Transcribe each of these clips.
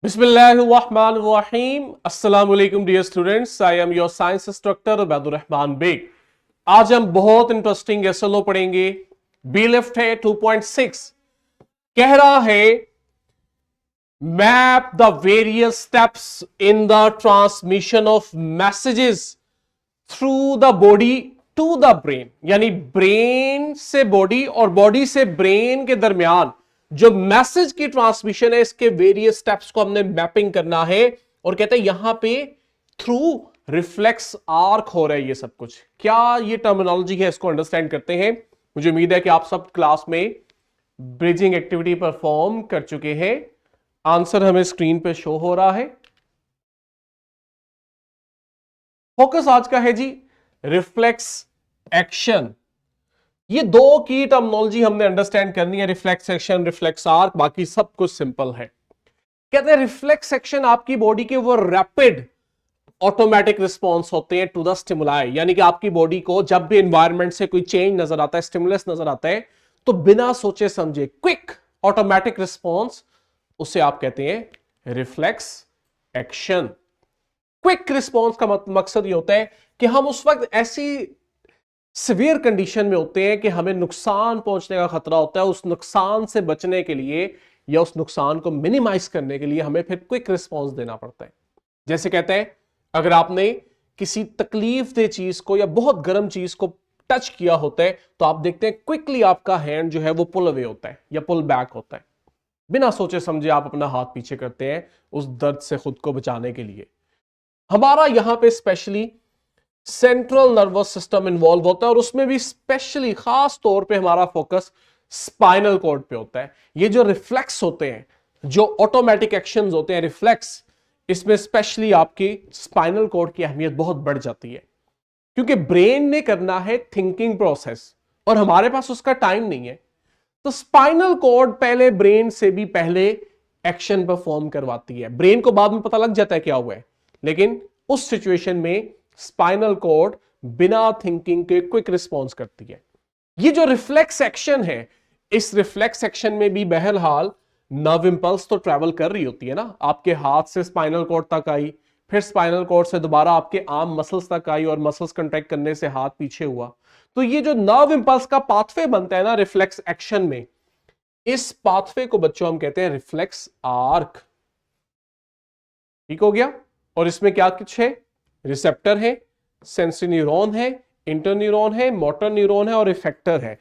बिस्मिल्लाहिर्रहमानिर्रहीम। अस्सलाम वालेकुम dear students, I am your science instructor Ubaidur Rahman Baig. आज हम बहुत इंटरेस्टिंग एसएलओ पढ़ेंगे। बी लिफ्ट है 2.6। कह रहा है map the various steps in the transmission of messages through the body to the brain, यानी ब्रेन से बॉडी और बॉडी से ब्रेन के दरमियान जो मैसेज की ट्रांसमिशन है, इसके वेरियस स्टेप्स को हमने मैपिंग करना है। और कहते हैं यहां पे थ्रू रिफ्लेक्स आर्क हो रहा है ये सब कुछ। क्या ये टर्मिनोलॉजी है, इसको अंडरस्टैंड करते हैं। मुझे उम्मीद है कि आप सब क्लास में ब्रिजिंग एक्टिविटी परफॉर्म कर चुके हैं। आंसर हमें स्क्रीन पे शो हो रहा है। फोकस आज का है जी रिफ्लेक्स एक्शन। ये दो की टर्मिनोलॉजी हमने अंडरस्टैंड करनी है, रिफ्लेक्स एक्शन, रिफ्लेक्स आर्क, बाकी सब कुछ सिंपल है। कहते हैं रिफ्लेक्स एक्शन आपकी बॉडी के वो रैपिड ऑटोमेटिक रिस्पॉन्स होते हैं टू द स्टिमुलाई, यानी कि आपकी बॉडी को जब भी एनवायरमेंट से कोई चेंज नजर आता है, स्टिमुलस नजर आता है, तो बिना सोचे समझे क्विक ऑटोमेटिक रिस्पॉन्स, उसे आप कहते हैं रिफ्लेक्स एक्शन। क्विक रिस्पॉन्स का मकसद ये होता है कि हम उस वक्त ऐसी सिवियर कंडीशन में होते हैं कि हमें नुकसान पहुंचने का खतरा होता है। उस नुकसान से बचने के लिए या उस नुकसान को मिनिमाइज करने के लिए हमें फिर क्विक रिस्पॉन्स देना पड़ता है। जैसे कहते हैं अगर आपने किसी तकलीफ दे चीज को या बहुत गर्म चीज को टच किया होता है, तो आप देखते हैं क्विकली आपका हैंड जो है वो पुल अवे होता है या पुल बैक होता है। बिना सोचे समझे आप अपना हाथ पीछे करते हैं उस दर्द से खुद को बचाने के लिए। हमारा यहां पे specially central nervous system involve होता है और उसमें भी स्पेशली खास तौर पे हमारा फोकस स्पाइनल कॉर्ड पे होता है। ये जो रिफ्लेक्स होते हैं, जो ऑटोमेटिक एक्शंस होते हैं रिफ्लेक्स, इसमें स्पेशली आपकी स्पाइनल कॉर्ड की अहमियत बहुत बढ़ जाती है, क्योंकि ब्रेन ने करना है थिंकिंग प्रोसेस और हमारे पास उसका टाइम नहीं है। तो स्पाइनल कॉर्ड पहले ब्रेन से भी पहले एक्शन परफॉर्म करवाती है। ब्रेन को बाद में पता लग जाता है क्या हुआ है, लेकिन उस सिचुएशन में स्पाइनल कॉर्ड बिना थिंकिंग के क्विक रिस्पॉन्स करती है। ये जो रिफ्लेक्स एक्शन है, इस रिफ्लेक्स एक्शन में भी बहरहाल नर्व इंपल्स तो ट्रैवल कर रही होती है ना। आपके हाथ से स्पाइनल कॉर्ड तक आई, फिर स्पाइनल कॉर्ड से दोबारा आपके आर्म मसल्स तक आई और मसल्स कंट्रैक्ट करने से हाथ पीछे हुआ। तो ये जो नर्व इंपल्स का पाथवे बनता है ना रिफ्लेक्स एक्शन में, इस पाथवे को बच्चों हम कहते हैं रिफ्लेक्स आर्क। ठीक हो गया। और इसमें क्या कुछ है, रिसेप्टर है, सेंसरी न्यूरॉन है, इंटरन्यूरॉन है, मोटर न्यूरॉन है और इफेक्टर है।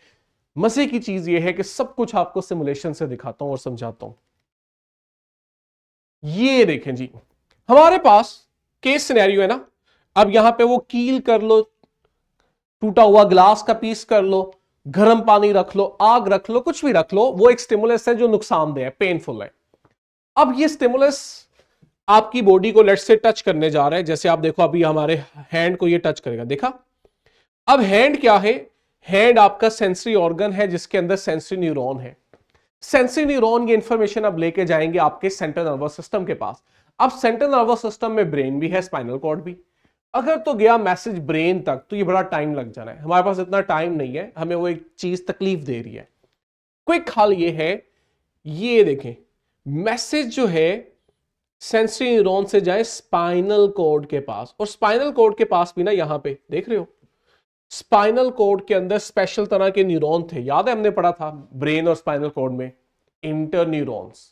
मजे की चीज यह है कि सब कुछ आपको सिमुलेशन से दिखाता हूं और समझाता हूं। ये देखें जी, हमारे पास केस सिनेरियो है ना। अब यहां पे वो कील कर लो, टूटा हुआ ग्लास का पीस कर लो, गर्म पानी रख लो, आग रख लो, कुछ भी रख लो, वो एक स्टिमुलस है जो नुकसानदेह है, पेनफुल है। अब ये स्टिमुलस आपकी बॉडी को लेट से टच करने जा रहा है। जैसे आप देखो अभी हमारे हैंड को ये टच करेगा, देखा। अब हैंड क्या है, हैंड आपका सेंसरी ऑर्गन है जिसके अंदर सेंसरी न्यूरॉन है। सेंसरी न्यूरॉन ये इंफॉर्मेशन अब लेके जाएंगे आपके सेंट्रल नर्वस सिस्टम के पास। अब सेंट्रल नर्वस सिस्टम में ब्रेन भी है, स्पाइनल कॉर्ड भी। अगर तो गया मैसेज ब्रेन तक तो ये बड़ा टाइम लग जाना है, हमारे पास इतना टाइम नहीं है, हमें वो एक चीज तकलीफ दे रही है। क्विक हल ये है, ये देखें मैसेज जो है सेंसरी न्यूरॉन से जाए स्पाइनल कॉर्ड के पास, और स्पाइनल कॉर्ड के पास भी ना यहां पे देख रहे हो स्पाइनल कॉर्ड के अंदर स्पेशल तरह के न्यूरॉन थे, याद है हमने पढ़ा था ब्रेन और स्पाइनल कॉर्ड में इंटरन्यूरॉन्स।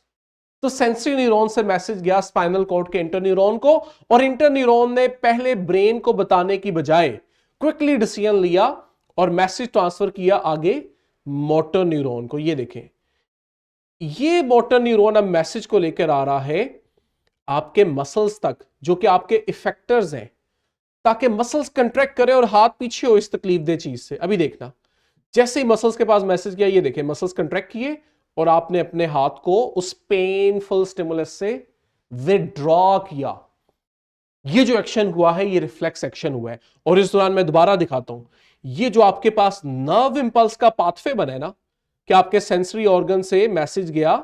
तो सेंसरी न्यूरॉन से मैसेज गया स्पाइनल कॉर्ड के इंटरन्यूरॉन को, और इंटरन्यूरॉन ने पहले ब्रेन को बताने की बजाय क्विकली डिसीजन लिया और मैसेज ट्रांसफर किया आगे मोटर न्यूरॉन को। ये देखें, ये मोटर न्यूरॉन अब मैसेज को लेकर आ रहा है आपके मसल्स तक, जो कि आपके इफेक्टर्स हैं, ताकि मसल्स कंट्रैक्ट करें और हाथ पीछे हो इस तकलीफ दे चीज से। अभी देखना, जैसे ही मसल्स के पास मैसेज गया, ये देखें मसल्स कंट्रैक्ट किए और आपने अपने हाथ को उस पेनफुल स्टिमुलस से विड्रॉ किया। ये जो एक्शन हुआ है ये रिफ्लेक्स एक्शन हुआ है। और इस दौरान मैं दोबारा दिखाता हूं, ये जो आपके पास नर्व इंपल्स का पाथवे बना है ना, कि आपके सेंसरी ऑर्गन से मैसेज गया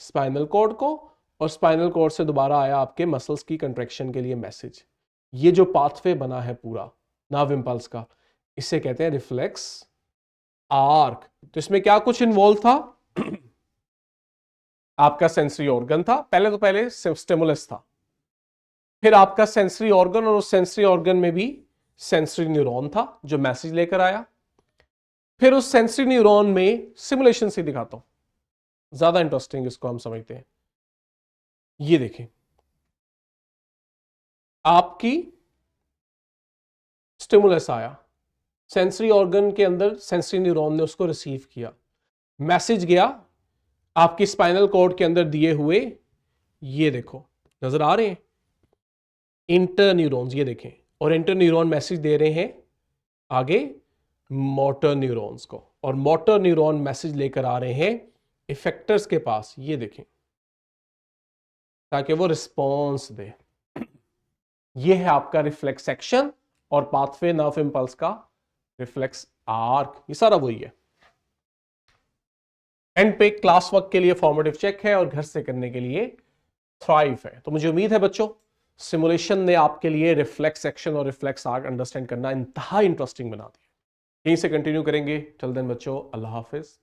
स्पाइनल कॉर्ड को और स्पाइनल कॉर्ड से दोबारा आया आपके मसल्स की कंट्रैक्शन के लिए मैसेज। ये जो पाथवे बना है पूरा नर्व इंपल्स का, इसे कहते हैं रिफ्लेक्स आर्क। तो इसमें क्या कुछ इन्वॉल्व था आपका सेंसरी ऑर्गन था, पहले स्टिमुलस था, फिर आपका सेंसरी ऑर्गन, और उस सेंसरी ऑर्गन में भी सेंसरी न्यूरॉन था जो मैसेज लेकर आया। फिर उस सेंसरी न्यूरॉन में सिमुलेशन से दिखाता हूं, ज्यादा इंटरेस्टिंग इसको हम समझते हैं। ये देखें, आपकी स्टिमुलस आया, सेंसरी ऑर्गन के अंदर सेंसरी न्यूरॉन ने उसको रिसीव किया, मैसेज गया आपकी स्पाइनल कॉर्ड के अंदर दिए हुए, ये देखो नजर आ रहे हैं इंटर न्यूरॉन्स, ये देखें, और इंटर न्यूरॉन मैसेज दे रहे हैं आगे मोटर न्यूरॉन्स को, और मोटर न्यूरॉन मैसेज लेकर आ रहे हैं इफेक्टर्स के पास, ये देखें, ताकि वो रिस्पॉन्स दे। ये है आपका रिफ्लेक्स एक्शन और पाथवे नर्व इंपल्स का रिफ्लेक्स आर्क, ये सारा वही है। एंड पे क्लास वर्क के लिए फॉर्मेटिव चेक है और घर से करने के लिए थ्राइव है। तो मुझे उम्मीद है बच्चों सिमुलेशन ने आपके लिए रिफ्लेक्स एक्शन और रिफ्लेक्स आर्क अंडरस्टैंड करना इंतहा इंटरेस्टिंग बना दिया। यहीं से कंटिन्यू करेंगे। टिल देन बच्चों, अल्लाह हाफिज।